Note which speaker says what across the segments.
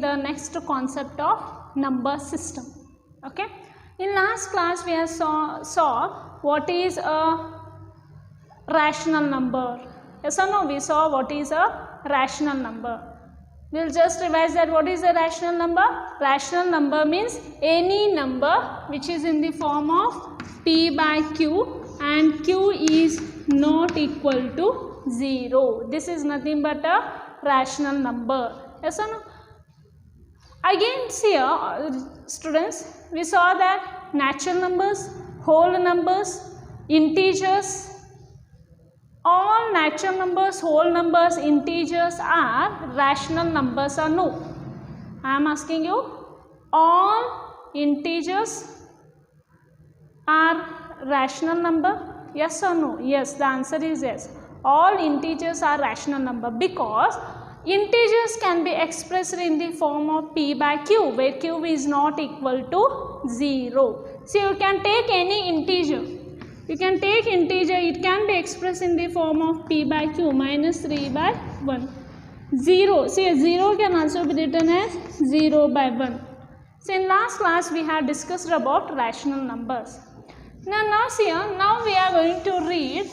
Speaker 1: the next concept of number system. Okay, in last class we have saw what is a rational number. Yes or no? We saw what is a rational number. We'll just revise that. What is a rational number? Rational number means any number which is in the form of p by q and q is not equal to 0. This is nothing but a rational number. Yes or no? Again here, students, we saw that natural numbers, whole numbers, integers, all natural numbers, whole numbers, integers are rational numbers or no? I am asking you, all integers are rational number? Yes or no? Yes, the answer is yes. All integers are rational number because integers can be expressed in the form of p by q, where q is not equal to 0. So you can take any integer. You can take integer, it can be expressed in the form of p by q minus 3 by 1. 0, see 0 can also be written as 0 by 1. So in last class we had discussed about rational numbers. Now see, now we are going to read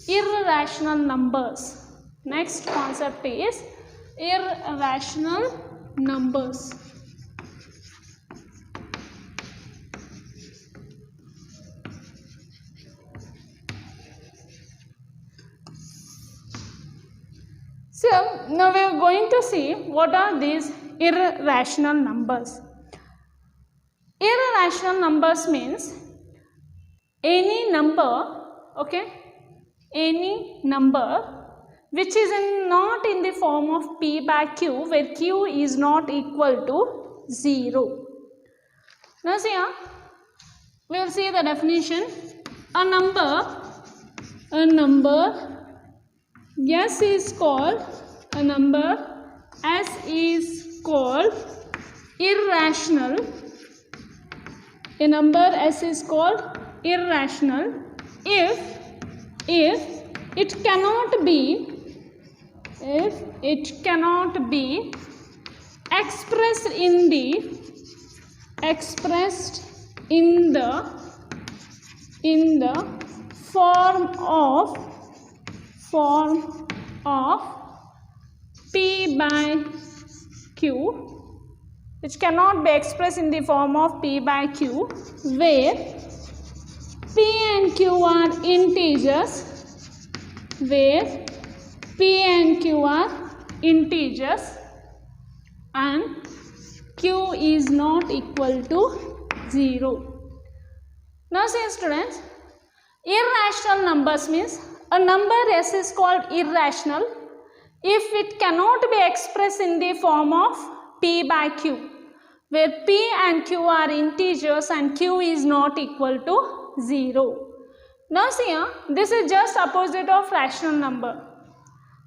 Speaker 1: irrational numbers. Next concept is irrational numbers. So now we are going to see what are these irrational numbers. Irrational numbers means any number, okay, any number which is not in the form of p by q, where q is not equal to 0. Now see, we will see the definition. A number S is called a number S is called irrational. A number S is called irrational if it cannot be expressed in the form of p by q, which cannot be expressed in the form of p by q, where p and q are integers, where p and q are integers and q is not equal to 0. Now see students, irrational numbers means a number S is called irrational if it cannot be expressed in the form of p by q, where p and q are integers and q is not equal to 0. Now see, this is just opposite of rational number.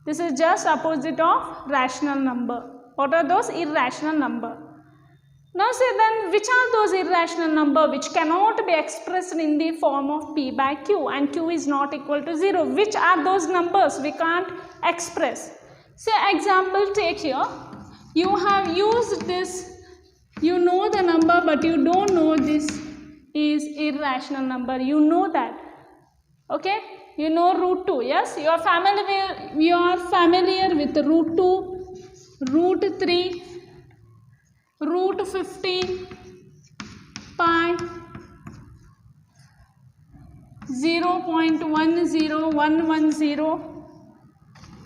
Speaker 1: This is just opposite of rational number. What are those? Irrational number. Now see, then which are those irrational number which cannot be expressed in the form of p by q and q is not equal to 0? Which are those numbers we can't express? Say example take here. You have used this, you know the number but you don't know this is irrational number. You know that. Okay? You know root 2. Yes? You are familiar with root 2, root 3, root 15, pi, 0.10110,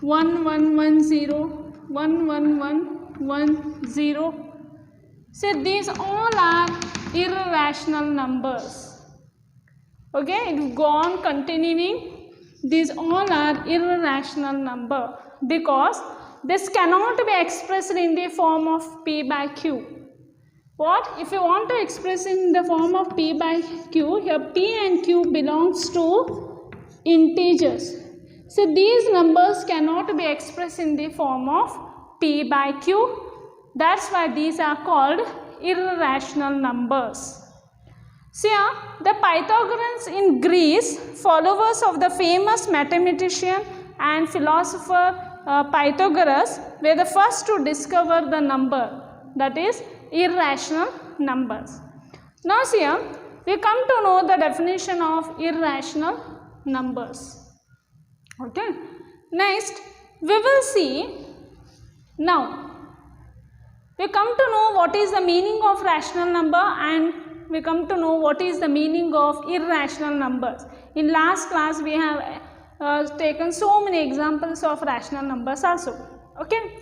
Speaker 1: 1110, 11110. So these all are irrational numbers. Okay, it go on continuing. These all are irrational number because this cannot be expressed in the form of p by q. What? If you want to express in the form of p by q, here p and q belongs to integers. So these numbers cannot be expressed in the form of p by q. That's why these are called irrational numbers. See, the Pythagoreans in Greece, followers of the famous mathematician and philosopher Pythagoras, were the first to discover the number that is irrational numbers. Now here we come to know the definition of irrational numbers. Okay, next we will see. Now we come to know what is the meaning of rational number, and we come to know what is the meaning of irrational numbers. In last class we have taken so many examples of rational numbers also. Okay,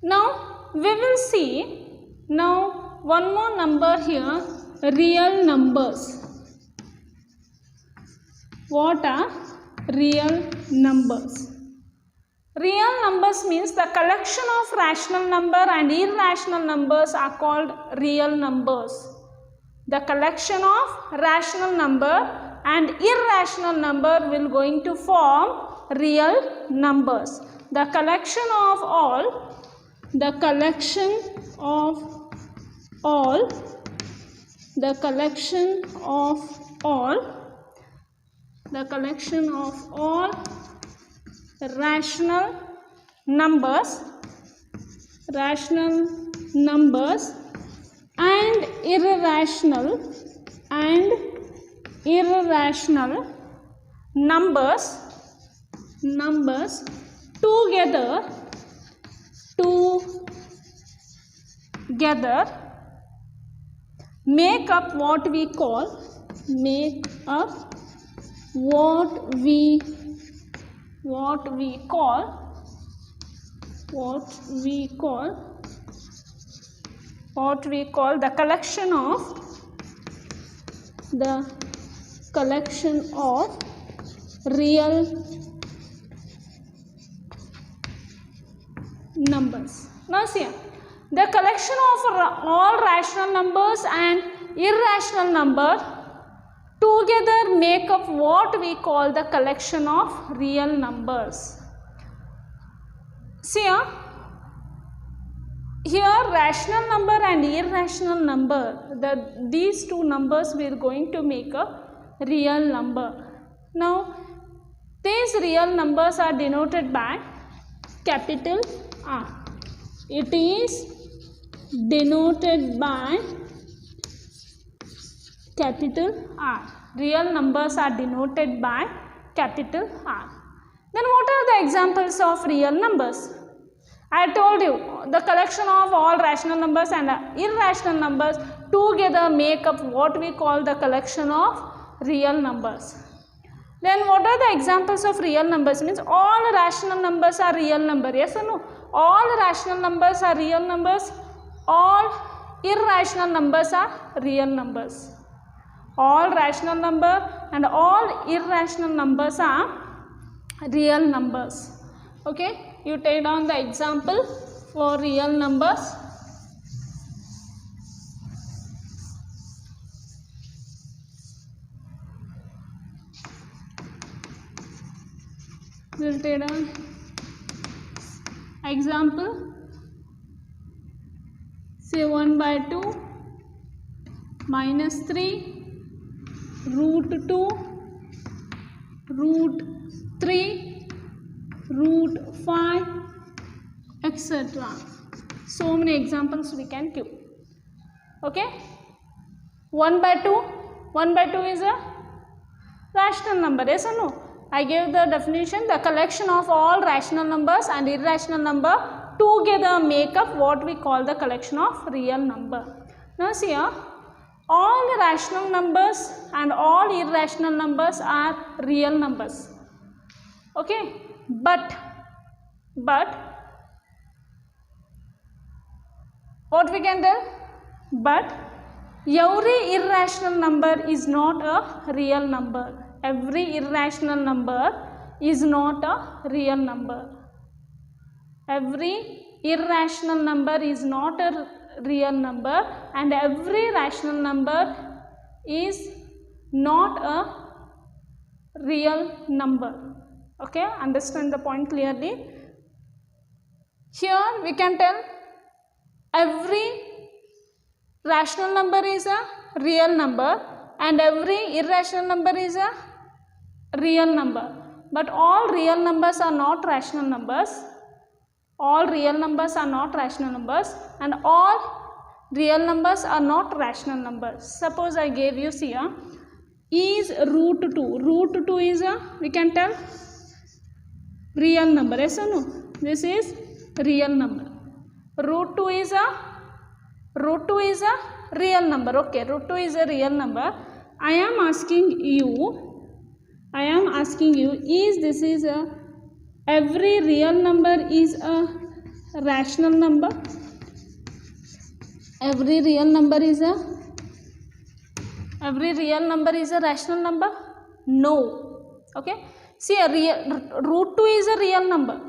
Speaker 1: now we will see now one more number here, real numbers. What are real numbers? Real numbers means the collection of rational number and irrational numbers are called real numbers. The collection of rational number and irrational number will going to form real numbers. The collection of all, the collection of all, the collection of all, the collection of all rational numbers and irrational numbers together make up what we call the collection of real numbers. Now see, the collection of all rational numbers and irrational number together make up what we call the collection of real numbers. See here rational number and irrational number, these two numbers we are going to make a real number. Now these real numbers are denoted by capital R. It is denoted by capital R. Real numbers are denoted by capital R. Then what are the examples of real numbers? I told you the collection of all rational numbers and irrational numbers together make up what we call the collection of real numbers. Then what are the examples of real numbers? Means all rational numbers are real number. Yes or no? All rational numbers are real numbers. All irrational numbers are real numbers. All rational number and all irrational numbers are real numbers. Okay, you take down the example for real numbers. We will take down example. Say 1/2 minus 3 root 2 root 3 root 5 etc. So many examples we can give. Okay, 1/2 is a rational number. Yes or no? I gave the definition, the collection of all rational numbers and irrational number together make up what we call the collection of real number. Now see here, all rational numbers and all irrational numbers are real numbers. Okay, but what we can tell? But every irrational number is not a real number. Every irrational number is not a real number. Every irrational number is not a real number, and every rational number is not a real number. Okay, understand the point clearly? Here we can tell every rational number is a real number and every irrational number is a real number, but all real numbers are not rational numbers. all real numbers are not rational numbers and all real numbers are not rational numbers. Suppose I gave you here is root 2. Root 2 is a, we can tell, real number, yes or no? This is real number. Root 2 is a real number. Okay, root 2 is a real number. I am asking you, is this is a, every real number is a rational number? Every real number is a rational number? No. Okay. See, root 2 is a real number.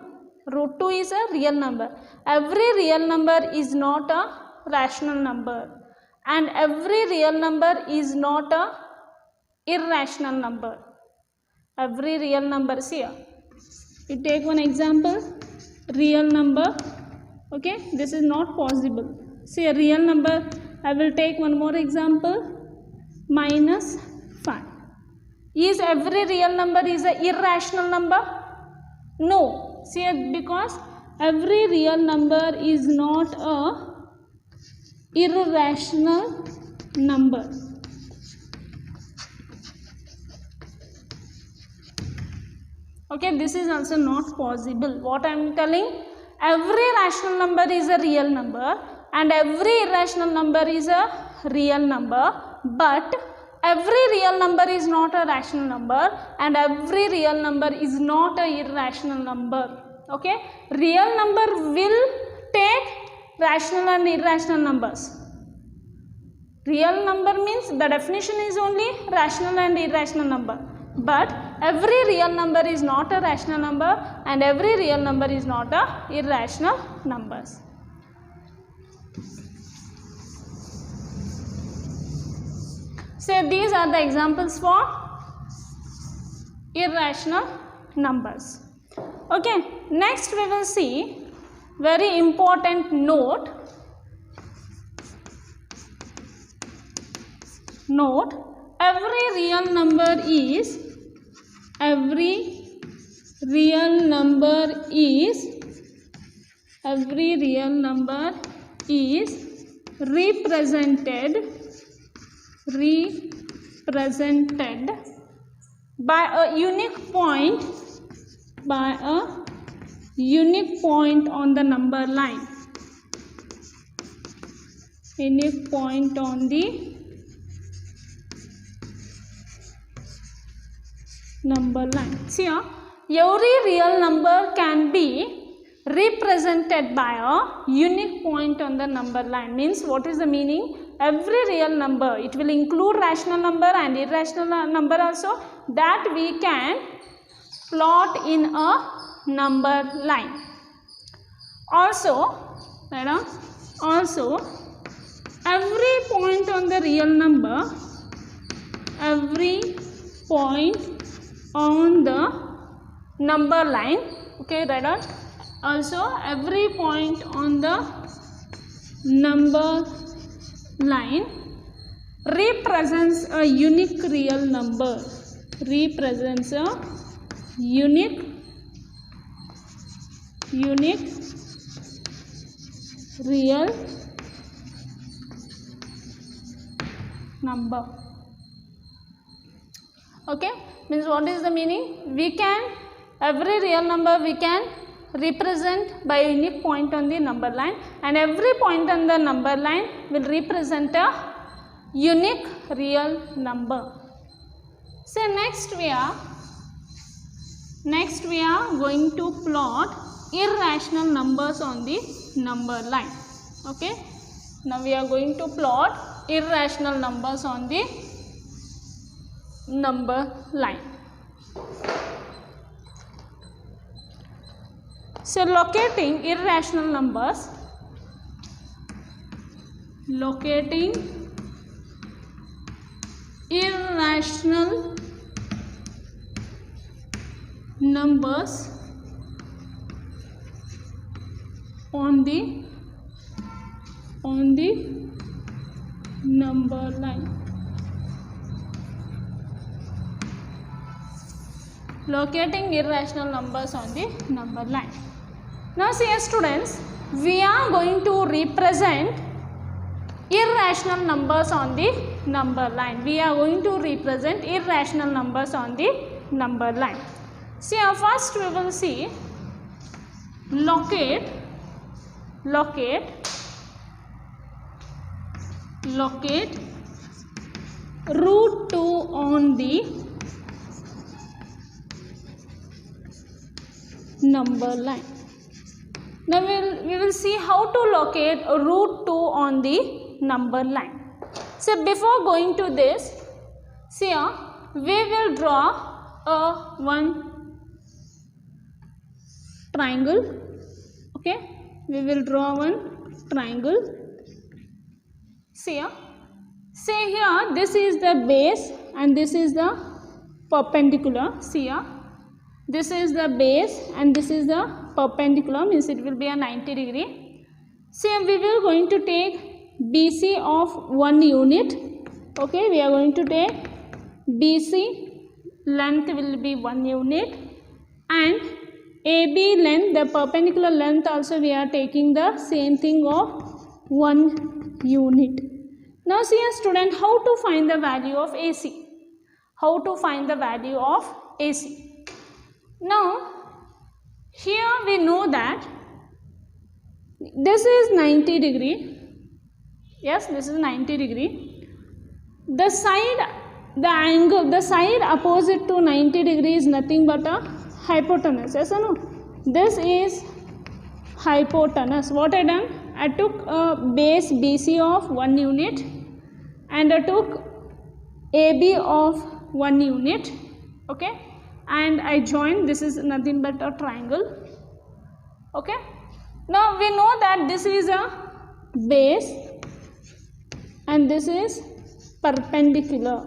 Speaker 1: Root 2 is a real number. Every real number is not a rational number. And every real number is not a irrational number. Every real number, see here. You take one example, real number. Okay, this is not possible. See a real number, I will take one more example, -5. Is every real number is a irrational number? No. See, because every real number is not a irrational number. Okay, this is also not possible. What I am telling, every rational number is a real number and every irrational number is a real number, but every real number is not a rational number and every real number is not a irrational number. Okay, real number will take rational and irrational numbers. Real number means the definition is only rational and irrational number, but every real number is not a rational number and every real number is not a irrational numbers. So these are the examples for irrational numbers. Okay, next we will see very important note. Every real number is represented by a unique point on the number line. Unique point on the number line. See here, every real number can be represented by a unique point on the number line. Means what is the meaning? Every real number, it will include rational number and irrational number also, that we can plot in a number line. Also every point on the real number, every point on the number line, okay, right on. Also every point on the number line represents a unique real number, represents a unique real number. Okay, means what is the meaning? We can, every real number we can represent by a unique point on the number line and every point on the number line will represent a unique real number. So next we are going to plot irrational numbers on the number line. Okay, now we are going to plot irrational numbers on the number line. So locating irrational numbers, on the number line. Locating irrational numbers on the number line. Now see students, we are going to represent irrational numbers on the number line. We are going to represent irrational numbers on the number line. See, first we will see locate root 2 on the number line. Now we will see how to locate root 2 on the number line. So before going to this, see here, we will draw one triangle. Okay, we will draw one triangle. See here, say here, this is the base and this is the perpendicular. See here, this is the base and this is the perpendicular, means it will be a 90 degree. See, we will going to take BC of 1 unit. Okay, we are going to take BC length will be 1 unit and AB length, the perpendicular length also we are taking the same thing of 1 unit. Now see a student, how to find the value of AC. How to find the value of AC. Now here we know that this is 90 degree. Yes, this is 90 degree. The side, the angle, the side opposite to 90 degree is nothing but a hypotenuse. Yes or no? This is hypotenuse. What I done? I took a base BC of 1 unit and I took AB of 1 unit. Okay, and I joined. This is nothing but a triangle. Okay, now we know that this is a base and this is perpendicular.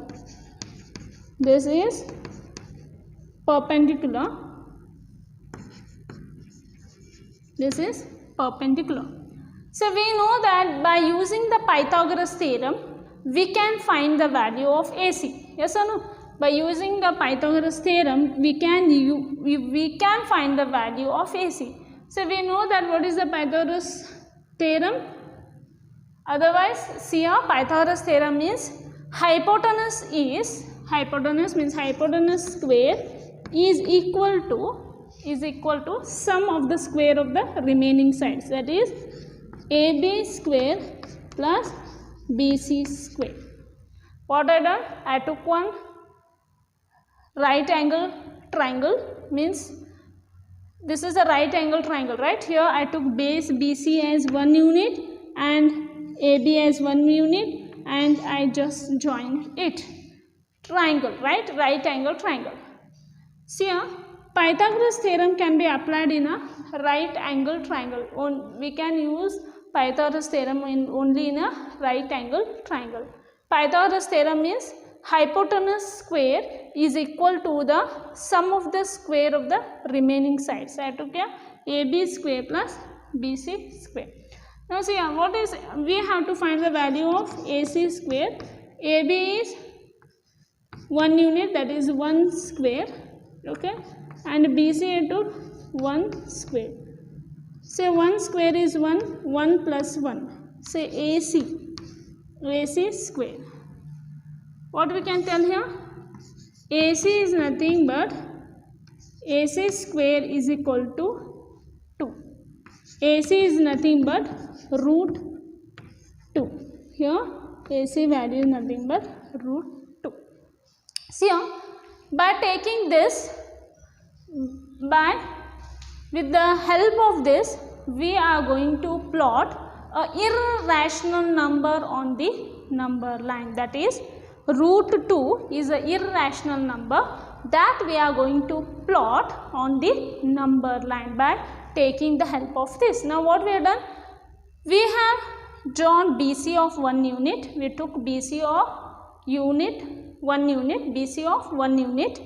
Speaker 1: This is perpendicular. This is perpendicular. So we know that by using the Pythagoras theorem, we can find the value of AC. Yes or no? By using the Pythagoras theorem, we can find the value of AC. So we know that what is the Pythagoras theorem. Otherwise, see here, Pythagoras theorem means hypotenuse means hypotenuse square is equal to sum of the square of the remaining sides, that is AB square plus BC square. What I done? I took one right angle triangle, means this is a right angle triangle, right? Here I took base BC as 1 unit and AB as 1 unit and I just joined it. Triangle, right? Right angle triangle. See here, Pythagoras theorem can be applied in a right angle triangle. We can use Pythagoras theorem only in a right angle triangle. Pythagoras theorem means hypotenuse square is equal to the sum of the square of the remaining sides. So I took a AB square plus BC square. Now see what is, we have to find the value of AC square. AB is 1 unit, that is 1 square, okay, and BC into 1 square. Say 1 square is 1 plus 1. Say AC square. What we can tell here? AC is nothing but AC square is equal to 2. AC is nothing but root 2. Here AC value is nothing but root 2. See here, by taking this, with the help of this, we are going to plot a irrational number on the number line, that is root 2 is an irrational number that we are going to plot on the number line by taking the help of this. Now what we have done? We have drawn BC of 1 unit. We took BC of 1 unit, BC of 1 unit,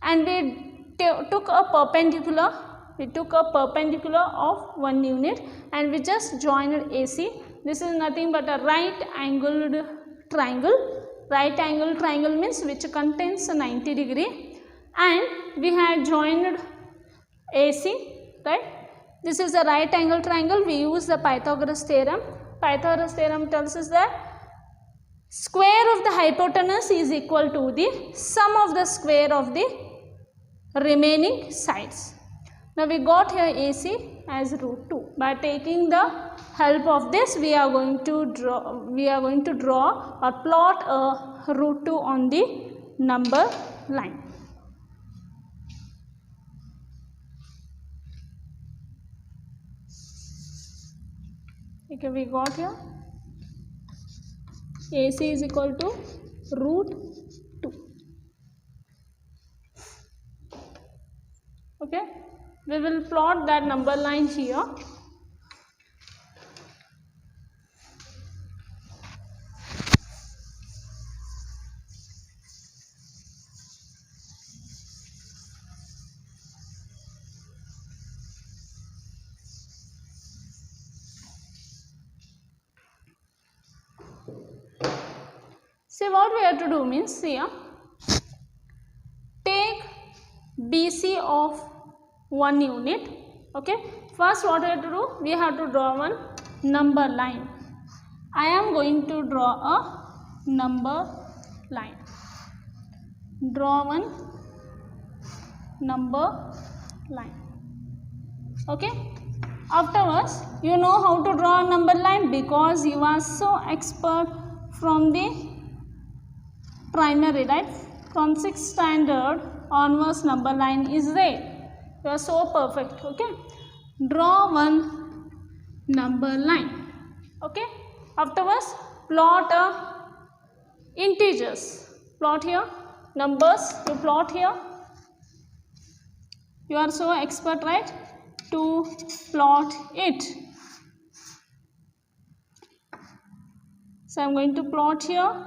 Speaker 1: and we took a perpendicular. We took a perpendicular of 1 unit and we just joined AC. This is nothing but a right angled triangle. Right angle triangle means which contains a 90 degree, and we had joined AC, right? This is a right angle triangle. We use the Pythagoras theorem. Pythagoras theorem tells us that square of the hypotenuse is equal to the sum of the square of the remaining sides. Now we got here AC as root 2. By taking the help of this, we are going to draw or plot a root 2 on the number line. Okay, we got here AC is equal to root 2. Okay, we will plot that number line here. See, what we have to do means here, take BC of 1 unit. Okay, first what we have to do, we have to draw one number line. I am going to draw a number line. Draw one number line. Okay, afterwards you know how to draw a number line because you are so expert from the primary, right? From 6th standard onwards number line is there. You are so perfect. Okay, draw one number line. Okay, afterwards plot integers. Plot here numbers. You plot here. You are so expert, right, to plot it. So I am going to plot here.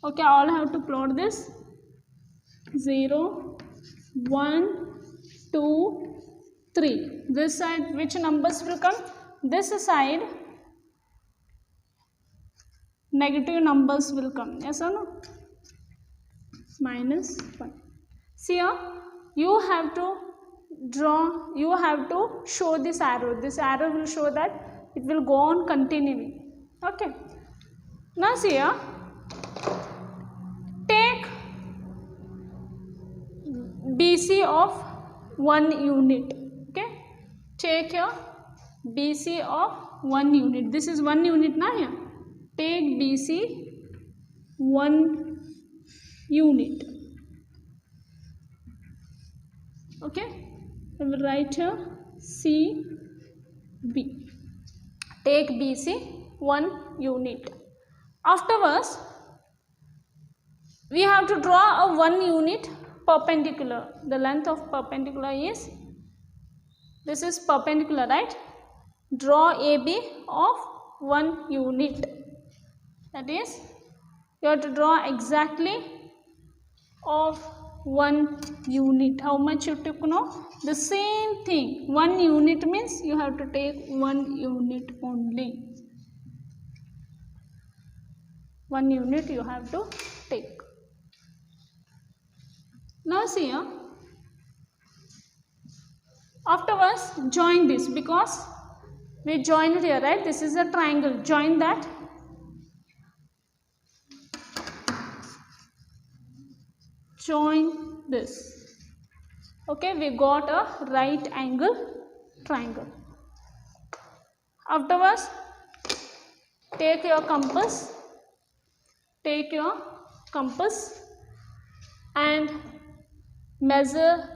Speaker 1: Okay, all have to plot this. 0, 1, 2, 3. This side, which numbers will come? This side, negative numbers will come. Yes or no? Minus 1. See here, you have to draw, you have to show this arrow. This arrow will show that it will go on continuing. Okay. Now see here, take BC of 1 unit. Okay, take here BC of 1 unit. This is 1 unit now here. Take BC 1 unit. Okay, I will write here CB. Take BC 1 unit. Afterwards, we have to draw a 1 unit perpendicular. The length of perpendicular is, this is perpendicular, right? Draw AB of 1 unit. That is, you have to draw exactly of 1 unit. How much you took now? The same thing. 1 unit means you have to take 1 unit only. 1 unit you have to take. Now see here. Afterwards, join this because we join it here, right? This is a triangle. Join that. Join this. Okay, we got a right angle triangle. Afterwards, take your compass. Take your compass and measure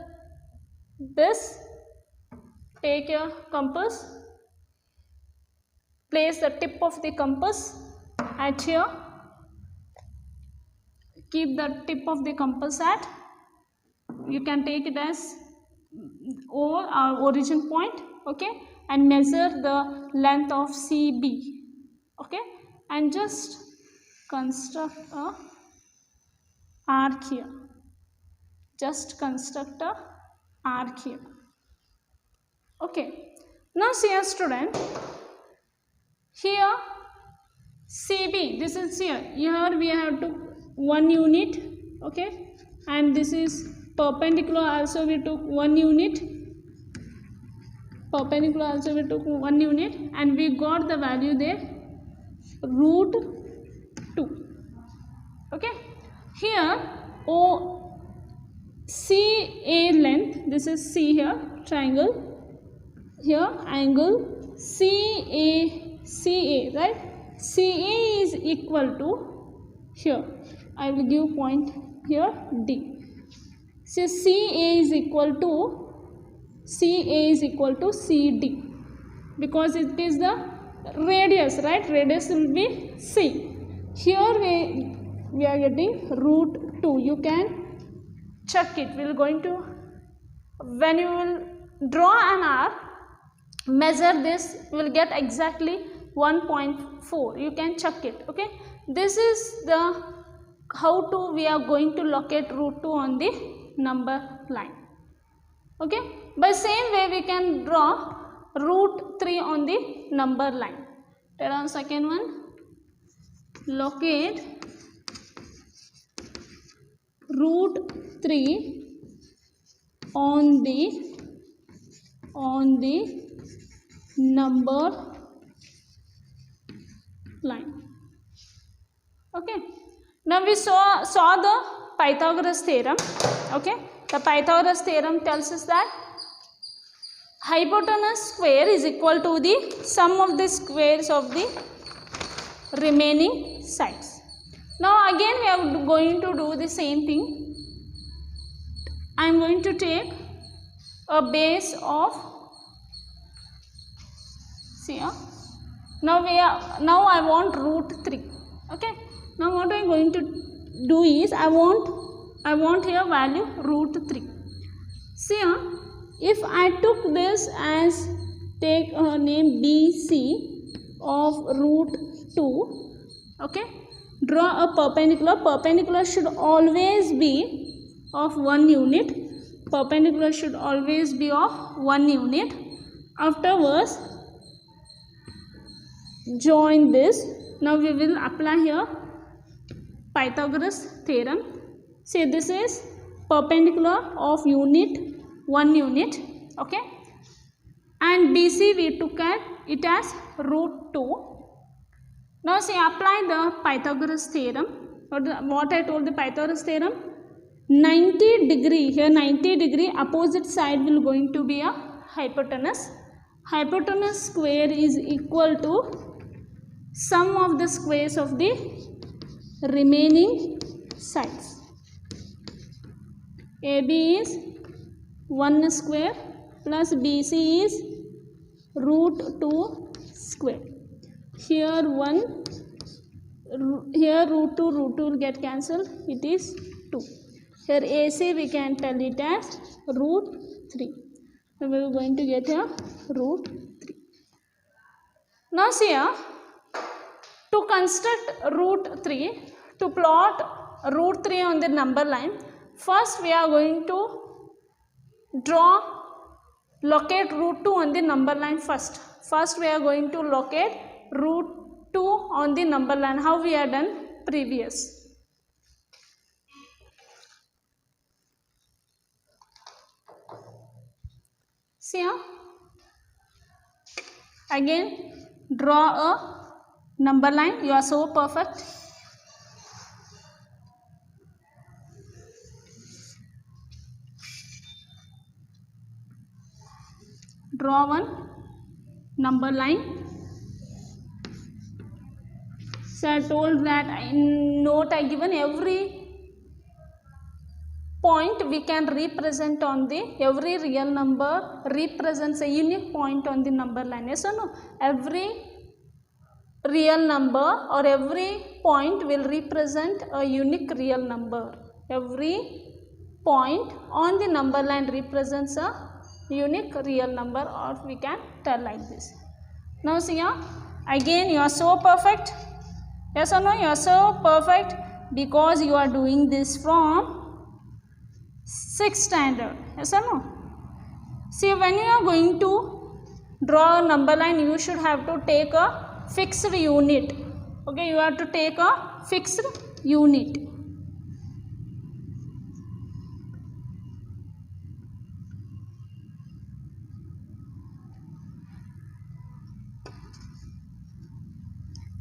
Speaker 1: this. Take your compass. Place the tip of the compass at here. Keep the tip of the compass at, you can take it as O, our origin point, okay, and measure the length of CB, okay, and just construct a arc here. Just construct a arc here. Okay. Now see a student, here CB, this is here we have to 1 unit, okay, and this is perpendicular also we took 1 unit, perpendicular also we took 1 unit, and we got the value there root 2, okay. Here CA length, this is C here, triangle, here angle CA, right? CA is equal to, here I will give point here D. So CA is equal to CD, because it is the radius, right? Radius will be C. Here we are getting root 2. You can check it. We are going to, when you will draw an arc, measure this, you will get exactly 1.4. You can check it, okay. This is the we are going to locate root 2 on the number line, okay. By same way we can draw root 3 on the number line. Take on second one, locate root 3 on the number line, okay. Now we saw the Pythagoras theorem, okay. The Pythagoras theorem tells us that hypotenuse square is equal to the sum of the squares of the remaining sides. Now again we are going to do the same thing. I am going to take a base of, see here, now I want root 3, okay. Now what I am going to do is I want here value root 3. See here, if I took this as, take a name BC of root 2, okay, draw a perpendicular. Perpendicular should always be of 1 unit. Perpendicular should always be of 1 unit. Afterwards, join this. Now we will apply here Pythagoras theorem. Say this is perpendicular of unit 1 unit, okay, and BC we took it as root 2. Now say apply the Pythagoras theorem. What I told the Pythagoras theorem, 90 degree, here 90 degree opposite side will going to be a hypotenuse. Hypotenuse square is equal to sum of the squares of the remaining sides. AB is 1 square plus BC is root 2 square. Here root 2 will get cancelled, it is 2. Here AC we can tell it as root 3. So we are going to get here root 3. Now see here, to construct root 3, to plot root 3 on the number line, first we are going to locate root 2 on the number line first. First we are going to locate root 2 on the number line, how we have done previous. See here, again draw a number line. You are so perfect. Draw one number line. So I told that in note I given every point we can represent on the, every real number represents a unique point on the number line. Yes or no? Every real number or every point will represent a unique real number. Every point on the number line represents a unique real number, or we can tell like this. Now see here, again you are so perfect. Yes or no? You are so perfect because you are doing this from 6th standard. Yes or no? See, when you are going to draw a number line, you should have to take a fixed unit. Okay, you have to take a fixed unit.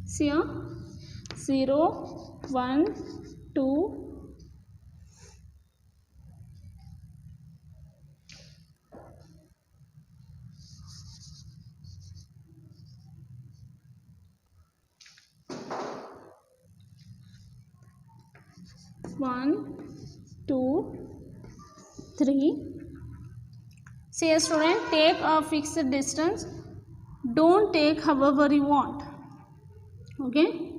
Speaker 1: See here, 0, 1, 2, 1, 2, 3. See a student, take a fixed distance. Don't take however you want. Okay,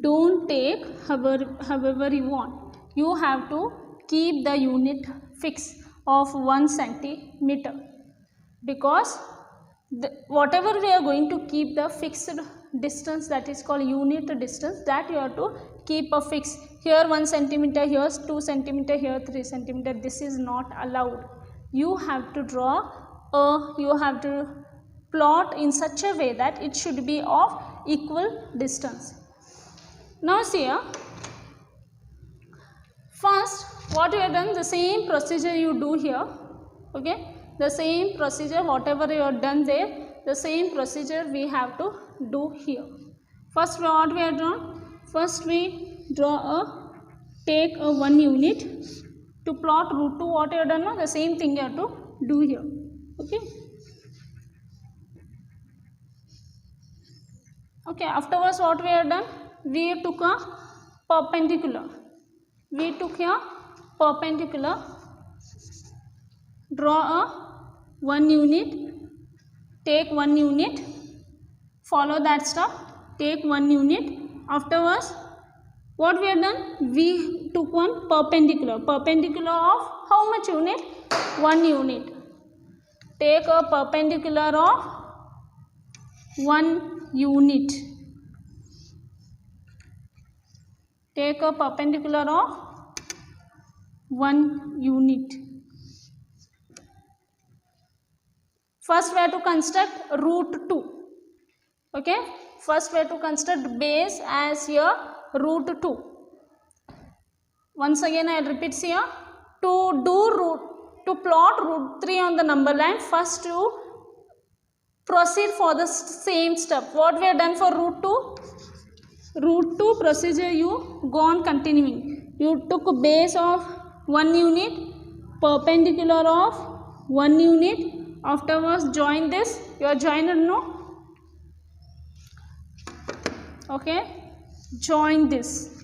Speaker 1: don't take however you want. You have to keep the unit fixed of 1 centimeter, because whatever we are going to keep the fixed distance, that is called unit distance, that you have to keep a fix. Here 1 centimeter, here 2 centimeter, here 3 centimeter. This is not allowed. You have to you have to plot in such a way that it should be of equal distance. Now see here, first what you have done, the same procedure you do here. Okay, the same procedure, whatever you have done there, the same procedure we have to do here. First what we have drawn, first we take a 1 unit to plot root 2. What you have done now, the same thing you have to do here. Okay, okay, afterwards what we have done, we took a perpendicular. We took here perpendicular, draw a 1 unit, take 1 unit, follow that step, take 1 unit. Afterwards what we have done, we took one perpendicular. Perpendicular of how much unit? 1 unit. Take a perpendicular of 1 unit. Take a perpendicular of 1 unit. First we have to construct root 2. Okay, first we have to construct base as here root 2. Once again I will repeat here, to plot root 3 on the number line, first you proceed for the same step. What we have done for root 2? Root 2 procedure you go on continuing. You took a base of 1 unit, perpendicular of 1 unit. Afterwards join this. You are joined, no? Okay, join this.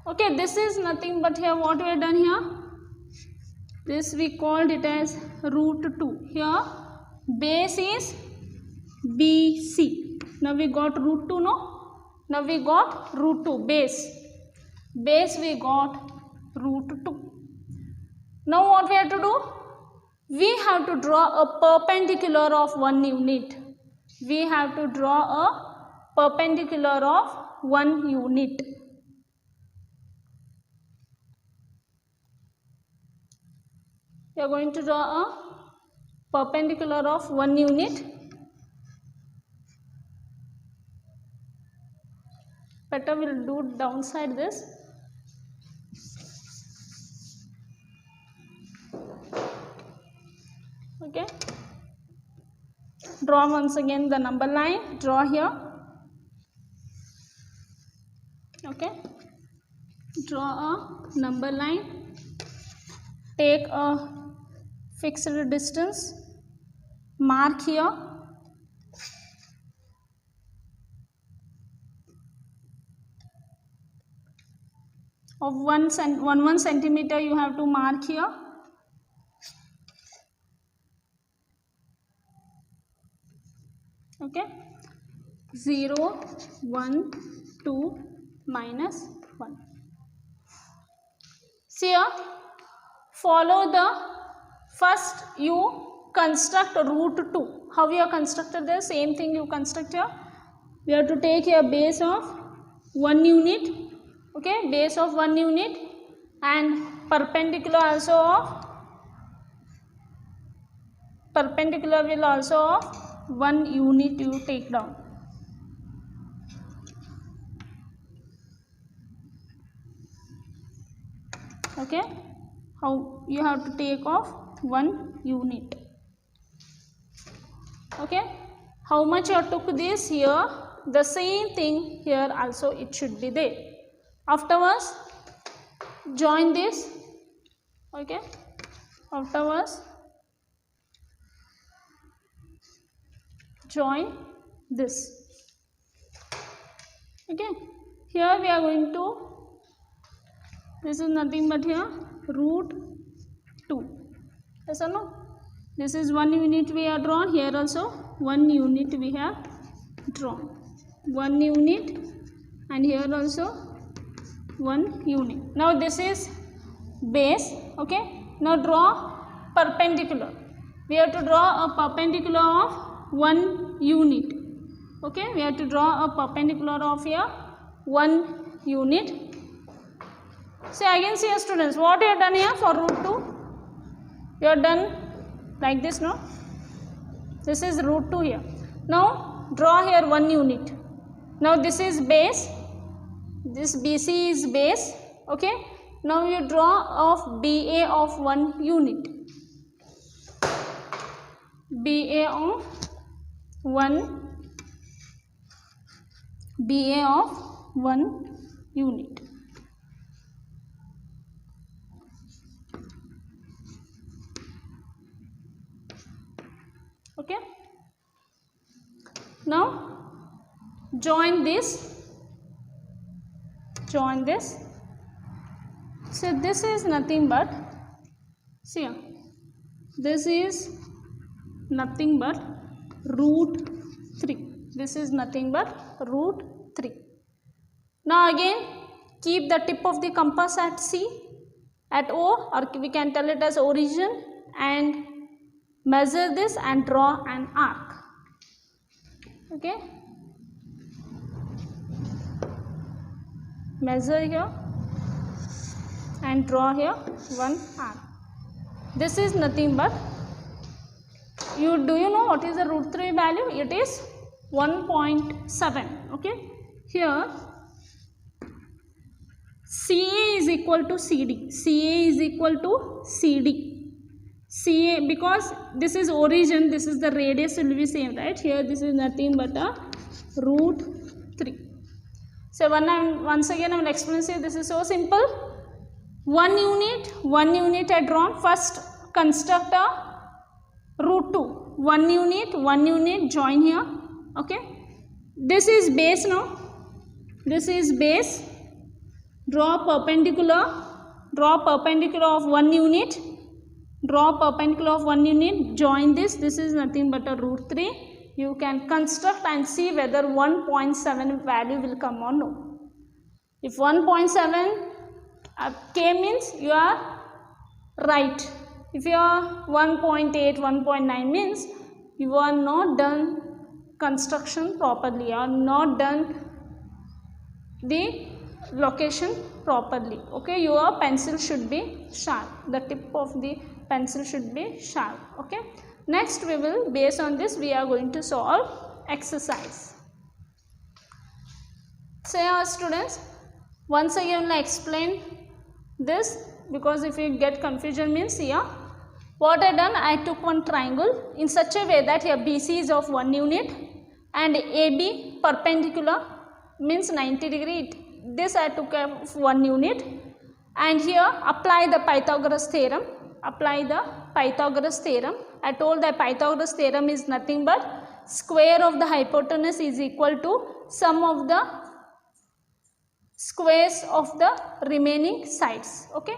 Speaker 1: Okay, this is nothing but here what we have done here, this we called it as root 2. Here base is BC. Now we got root 2, no? Now we got root 2 base. Base we got root 2. Now what we have to do? We have to draw a perpendicular of 1 unit. We have to draw a perpendicular of 1 unit. We are going to draw a perpendicular of 1 unit. Better we'll do downside this. Okay. Draw once again the number line. Draw here. Okay. Draw a number line. Take a fixed distance. Mark here. Of 1 centimeter you have to mark here. Okay, 0, 1, 2, minus 1. See here, follow the first you construct root 2. How you are constructed there? Same thing you construct here. We have to take here base of 1 unit. Okay, base of 1 unit and perpendicular also of perpendicular will also of 1 unit you take down. Okay, how you have to take off 1 unit. Okay, how much you took this here, the same thing here also it should be there. Afterwards join this. Okay, afterwards join this. Okay, here we are going to, this is nothing but here root 2. Yes or no? This is 1 unit we have drawn, here also 1 unit we have drawn, 1 unit, and here also 1 unit. Now this is base. Okay, now draw perpendicular. We have to draw a perpendicular of 1 unit. Okay, we have to draw a perpendicular of here 1 unit. So again see your students, what you have done here for root 2, you have done like this, no? This is root 2 here. Now draw here 1 unit. Now this is base, this BC is base. Okay, now you draw of BA of 1 unit, BA of 1, BA of 1 unit. Okay, now join this, join this. So this is nothing but, see here, this is nothing but root 3. This is nothing but root 3. Now again keep the tip of the compass at C, at O, or we can tell it as origin, and measure this and draw an arc. Okay, measure here and draw here 1 arc. This is nothing but, do you know what is the root 3 value? It is 1.7. okay, here CA is equal to CD, CA is equal to CD. CA, because this is origin, this is the radius will be same, right? Here this is nothing but a root 3. So once again I will explain. Say this is so simple. 1 unit I drawn. First construct a root 2. 1 unit join here. Okay, this is base now. This is base. Draw perpendicular of 1 unit. Draw perpendicular of 1 unit, join this. This is nothing but a root 3. You can construct and see whether 1.7 value will come or no. If 1.7 came means you are right. If you are 1.8, 1.9 means you are not done construction properly, or not done the location properly. Okay, your pencil should be sharp. The tip of the pencil should be sharp. Okay, next we will, based on this, we are going to solve exercise. So our students, once again I explain this, because if you get confusion means here what I done, I took one triangle in such a way that here BC is of 1 unit and AB perpendicular means 90 degree. This I took of 1 unit, and here apply the Pythagoras theorem. Apply the Pythagoras theorem. I told that Pythagoras theorem is nothing but square of the hypotenuse is equal to sum of the squares of the remaining sides. Okay,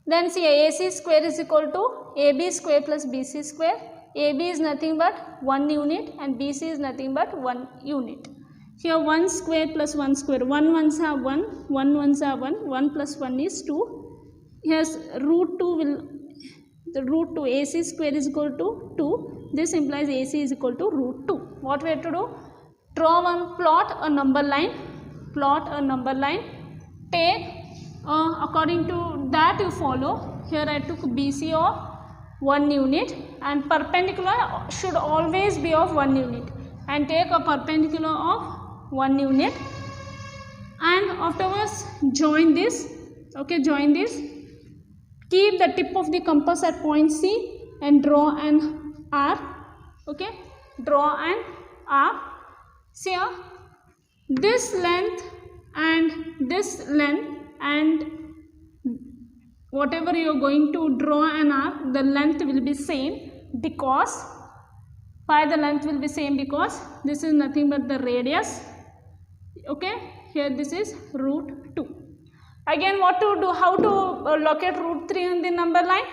Speaker 1: then see AC square is equal to AB square plus BC square. AB is nothing but 1 unit and BC is nothing but 1 unit. Here 1 square plus 1 square, 1 ones are 1, 1 ones are 1, 1 plus 1 is 2. Here's root 2 will, the root 2, AC square is equal to 2. This implies AC is equal to root 2. What we have to do? Draw one, plot a number line, take according to that you follow. Here I took BC of 1 unit and perpendicular should always be of 1 unit, and take a perpendicular of 1 unit, and afterwards join this. Okay, join this. Keep the tip of the compass at point C and draw an arc. Okay, draw an arc. See here, this length and whatever you are going to draw an arc, the length will be same. Because why the length will be same? Because this is nothing but the radius. Okay, here this is root 2. Again, what to do? How to locate root 3 in the number line?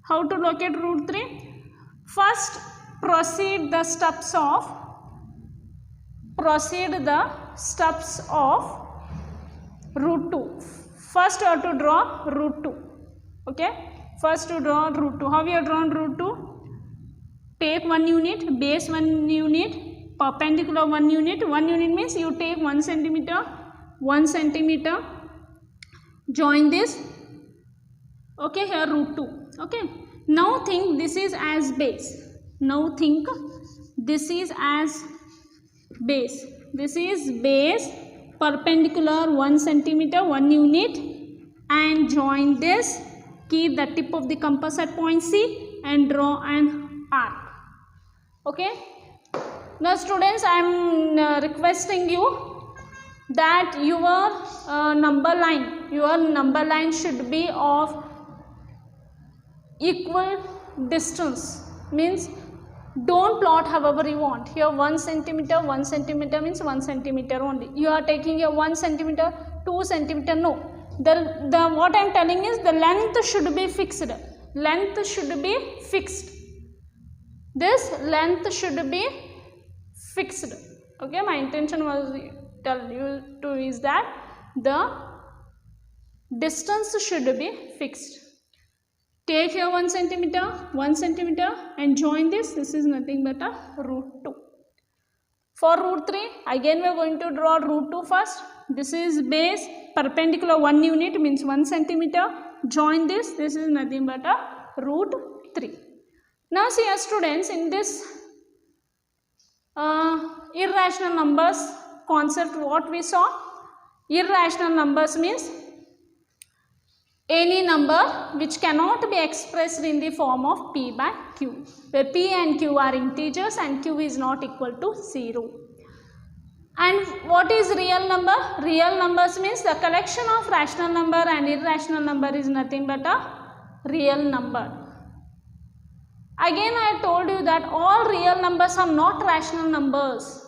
Speaker 1: How to locate root 3? First, proceed the steps of root 2. First you have to draw root 2. Okay, first to draw root 2. How you have drawn root 2? Take 1 unit, base 1 unit, perpendicular 1 unit. 1 unit means you take 1 centimeter, 1 centimeter, join this. Okay, here root 2. Okay, now think this is as base. Now think this is as base. This is base, perpendicular 1 centimeter, 1 unit, and join this. Keep the tip of the compass at point C and draw an arc. Okay, now students, I am requesting you that your number line should be of equal distance. Means don't plot however you want. Here 1 centimeter means 1 centimeter only. You are taking here 1 centimeter, 2 centimeter. No, the what I am telling is the length should be fixed. Length should be fixed. This length should be fixed. Okay, my intention was tell you to is that the distance should be fixed. Take here 1 centimeter and join this. This is nothing but a root 2. For root 3, again we are going to draw root 2 first. This is base, perpendicular 1 unit means 1 centimeter. Join this. This is nothing but a root 3. Now see students, in this irrational numbers concept, what we saw, irrational numbers means any number which cannot be expressed in the form of p by q, where p and q are integers and q is not equal to 0. And what is real number? Real numbers means the collection of rational number and irrational number is nothing but a real number. Again I told you that all real numbers are not rational numbers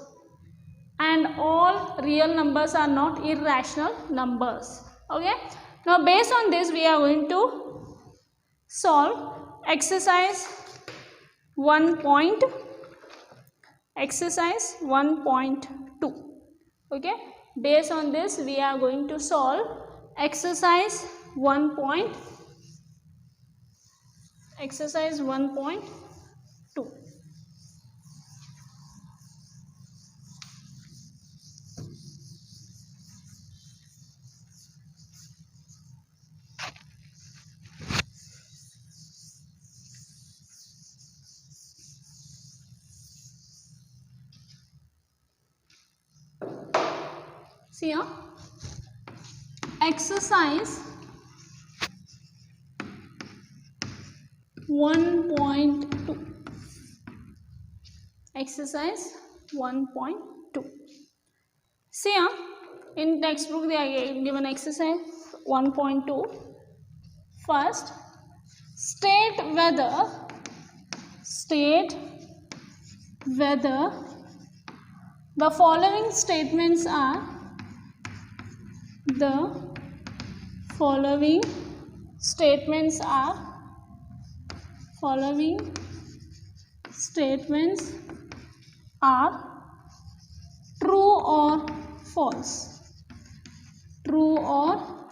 Speaker 1: and all real numbers are not irrational numbers. Okay. Now based on this we are going to solve exercise 1.2. Okay. Based on this we are going to solve exercise 1.2. See here, exercise 1.2. Exercise 1.2. See here, in textbook they are given exercise 1.2. First, state whether the following statements are true or false. True or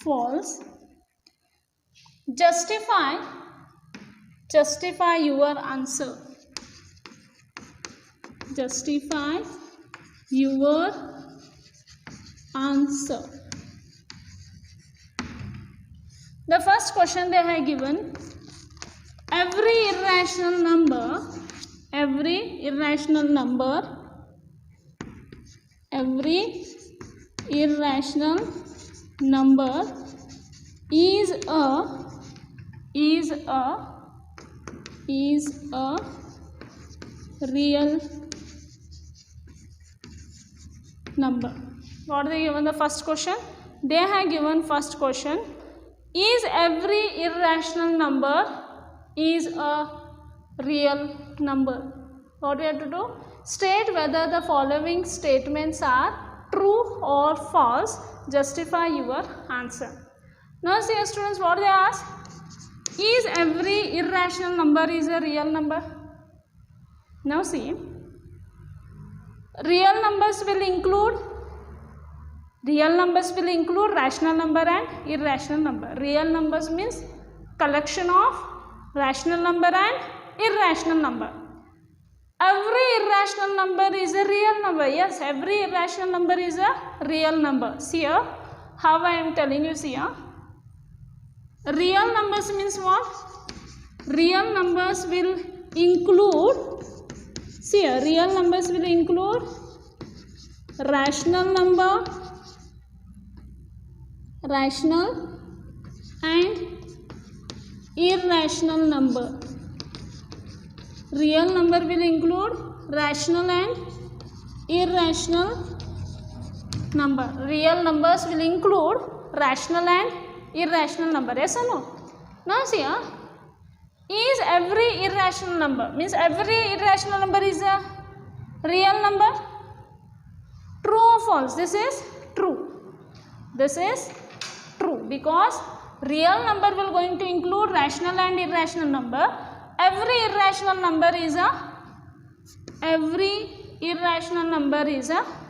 Speaker 1: false. Justify your answer. Justify your answer. The first question they have given, every irrational number is a real number. What they given the first question? They have given first question, is every irrational number is a real number. What we have to do? State whether the following statements are true or false. Justify your answer. Now see students, what they ask? Is every irrational number is a real number? Now see, real numbers will include rational number and irrational number. Real numbers means collection of rational number and irrational number. Every irrational number is a real number. Yes, every irrational number is a real number. See here, how I am telling you, see here. Real numbers means what? Real numbers will include, see here, real numbers will include rational number, rational and irrational number. Real number will include rational and irrational number. Real numbers will include rational and irrational number. Yes or no? Now see here, is every irrational number, means every irrational number is a real number? True or false? This is true. This is true, because real number will going to include rational and irrational number. Every irrational number is a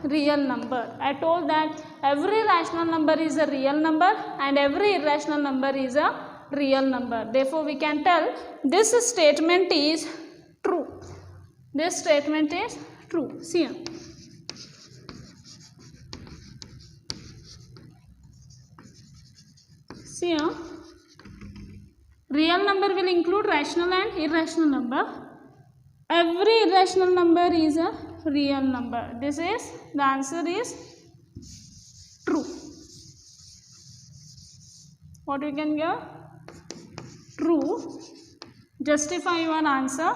Speaker 1: real number. I told that every rational number is a real number and every irrational number is a real number. Therefore, we can tell this statement is true. This statement is true. See here. See here. Real number will include rational and irrational number. Every irrational number is a real number. This is, the answer is true. What we can give? True. Justify your answer.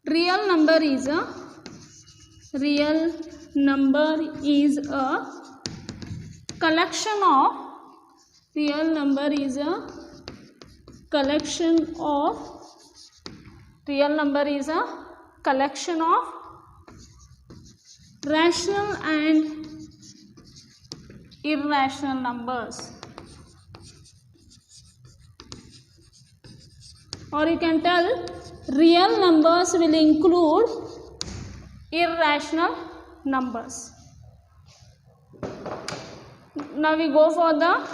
Speaker 1: Real number is a collection of, real number is a collection of rational and irrational numbers. Or you can tell real numbers will include irrational numbers. Now we go for the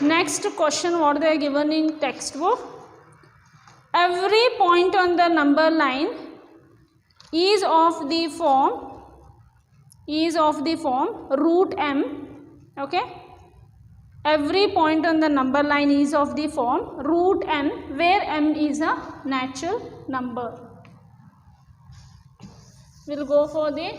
Speaker 1: next question, what they are given in textbook. Every point on the number line is of the form root m. Okay, every point on the number line is of the form root m, where m is a natural number. We'll go for the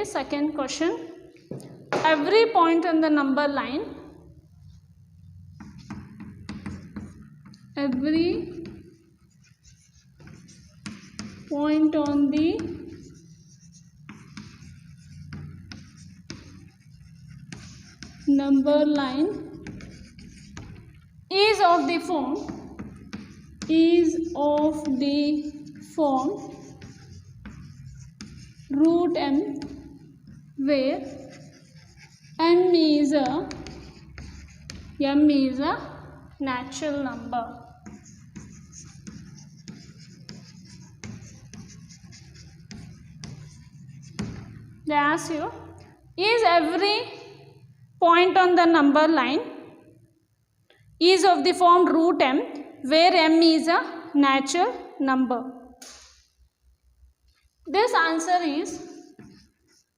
Speaker 1: second question. Every point on the number line, every point on the number line is of the form root m, where m is a natural number. They ask you, is every point on the number line is of the form root m, where m is a natural number? This answer is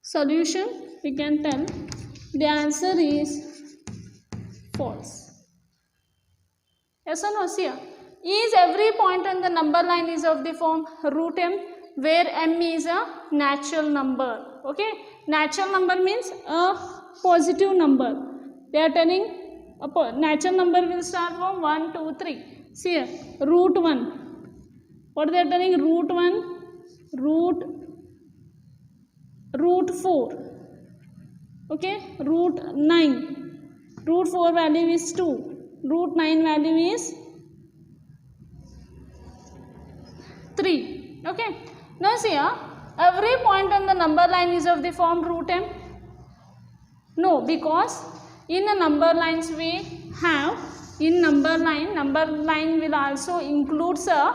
Speaker 1: solution, we can tell the answer is false. Yes or no? See here. Is every point on the number line is of the form root m, where m is a natural number. Okay, natural number means a positive number. They are telling a natural number will start from 1, 2, 3. See here, root 1. What they are telling? Root 1, root 4. Okay, root 9. Root 4 value is 2. Root 9 value is 3. Okay. Now see here, every point on the number line is of the form root m. No, because in the number lines we have, in number line will also includes a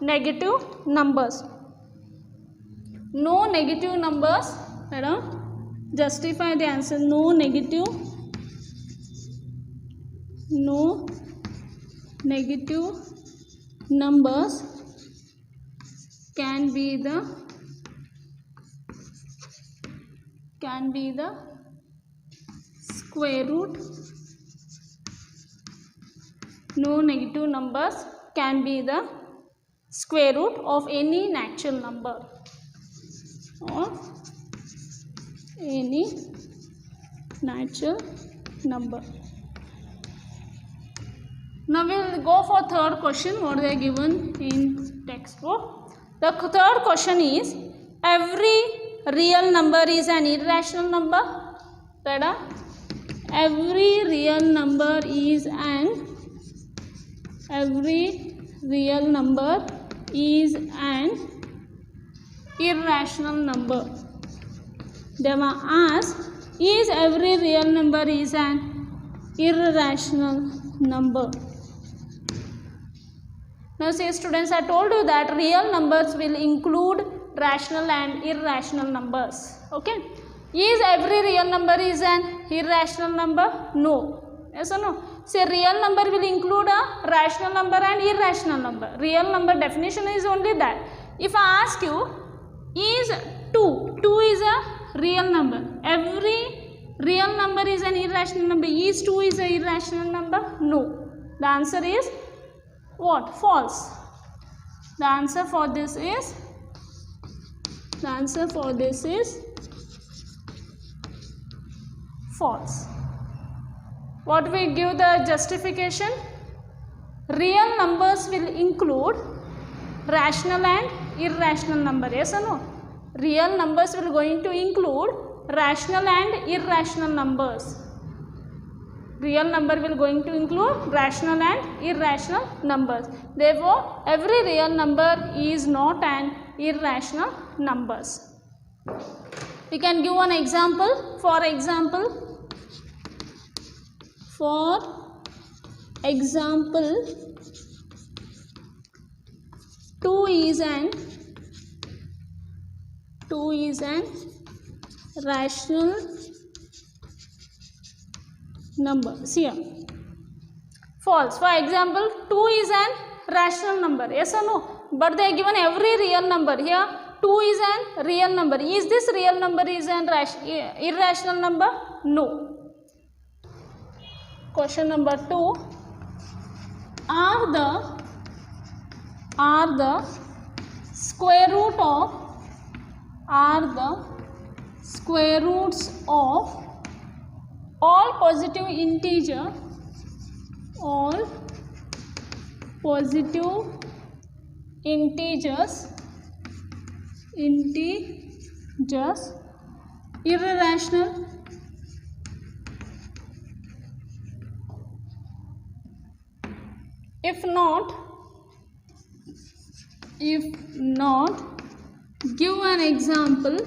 Speaker 1: negative numbers. No negative numbers, madam. Justify the answer. No negative numbers can be the square root. No negative numbers can be the square root of any natural number. Now we will go for third question, what they are given in textbook. The third question is, every real number is an irrational number. Every real number is an irrational number. They were asked, is every real number is an irrational number? Now see students, I told you that real numbers will include rational and irrational numbers. Okay. Is every real number is an irrational number? No. Yes or no? See, real number will include a rational number and irrational number. Real number definition is only that. If I ask you, is 2 is a real number. Every real number is an irrational number. Is 2 is an irrational number? No. The answer is what? False. The answer for this is false. What we give the justification? Real numbers will include rational and irrational number. Yes or no? Real numbers will going to include rational and irrational numbers. Real number will going to include rational and irrational numbers. Therefore, every real number is not an irrational numbers. We can give one example. For example, 2 is an rational number. See here. False. For example, 2 is an rational number. Yes or no? But they are given every real number. Here 2 is an real number. Is this real number is an irrational number? No. Question number 2. Are the square roots of all positive integers irrational? If not, give an example.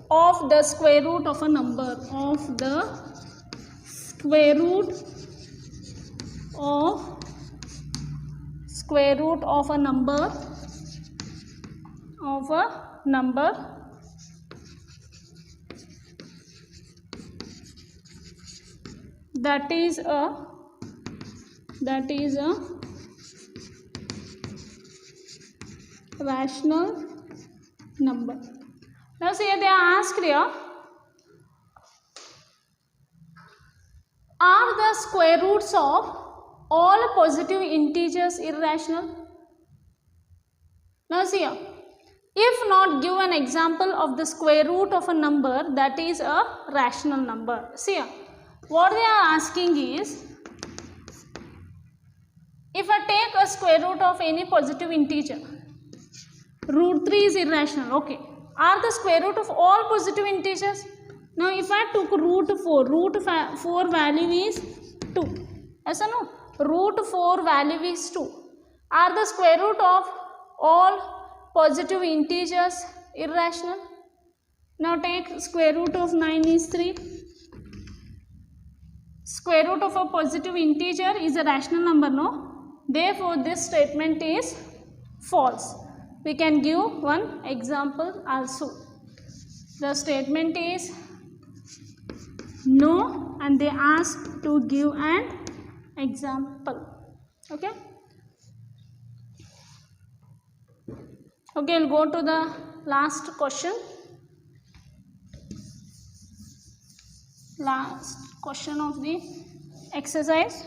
Speaker 1: Of the square root of a number. Of the square root of a number. That is a rational number. Now see, they are asked here, are the square roots of all positive integers irrational? Now see here, if not, give an example of the square root of a number that is a rational number. See here, what they are asking is, if I take a square root of any positive integer, root 3 is irrational, okay. Are the square root of all positive integers? Now if I took root 4 value is 2. Yes or no? Root 4 value is 2. Are the square root of all positive integers irrational? Now take square root of 9 is 3. Square root of a positive integer is a rational number, no? Therefore this statement is false. We can give one example also. The statement is no, and they ask to give an example. Okay. Okay, we'll go to the last question. Last question of the exercise.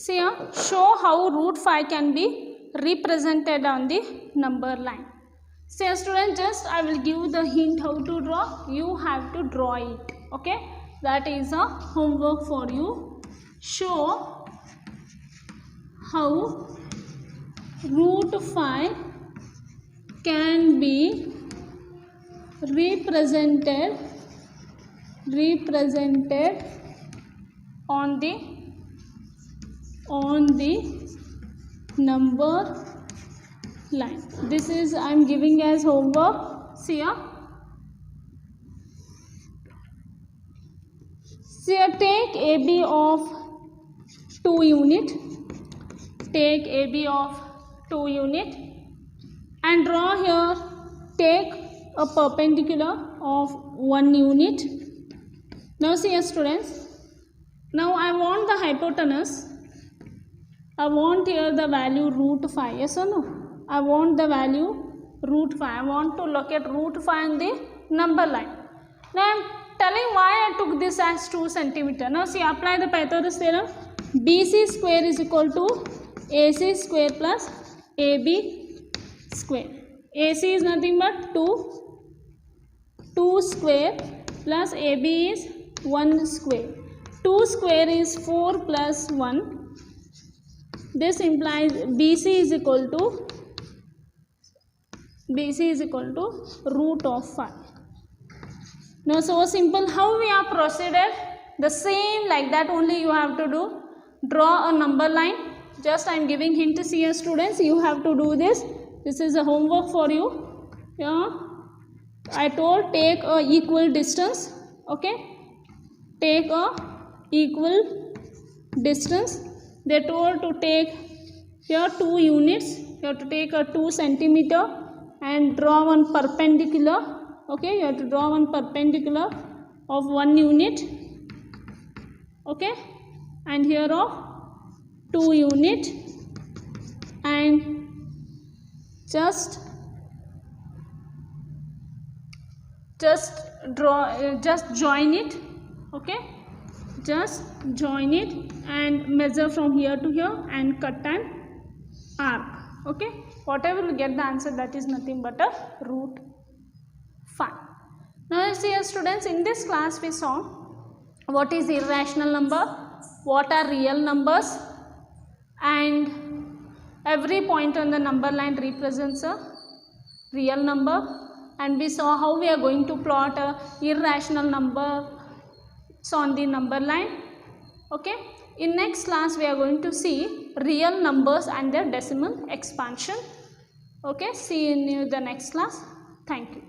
Speaker 1: See here, show how root 5 can be represented on the number line. See students, just I will give the hint how to draw. You have to draw it. Okay, that is a homework for you. Show how root 5 can be represented on the number line. This is I am giving as homework. See here. See here, take AB of 2 unit. Take AB of 2 unit and draw here. Take a perpendicular of 1 unit. Now see here students. Now I want the hypotenuse. I want here the value root 5, yes or no? I want the value root 5. I want to locate root 5 in the number line. Now I am telling why I took this as 2 centimeter. Now see, apply the Pythagoras theorem. BC square is equal to AC square plus AB square. AC is nothing but 2 square plus AB is 1 square. 2 square is 4 plus 1. This implies BC is equal to root of 5. Now so simple. How we are proceeded? The same like that only you have to do. Draw a number line. Just I am giving hint to see students. You have to do this. This is a homework for you. Yeah. I told take a equal distance. Okay. Take a equal distance. They told to take here 2 units. You have to take a 2 centimeter and draw one perpendicular. Okay, you have to draw one perpendicular of 1 unit. Okay, and here of 2 unit, and just join it. Okay. Just join it and measure from here to here and cut an arc. Okay, whatever you get the answer, that is nothing but a root 5. Now see students, in this class we saw what is irrational number, what are real numbers, and every point on the number line represents a real number, and we saw how we are going to plot a irrational number on the number line. Okay, in next class we are going to see real numbers and their decimal expansion. Okay, see you in the next class. Thank you.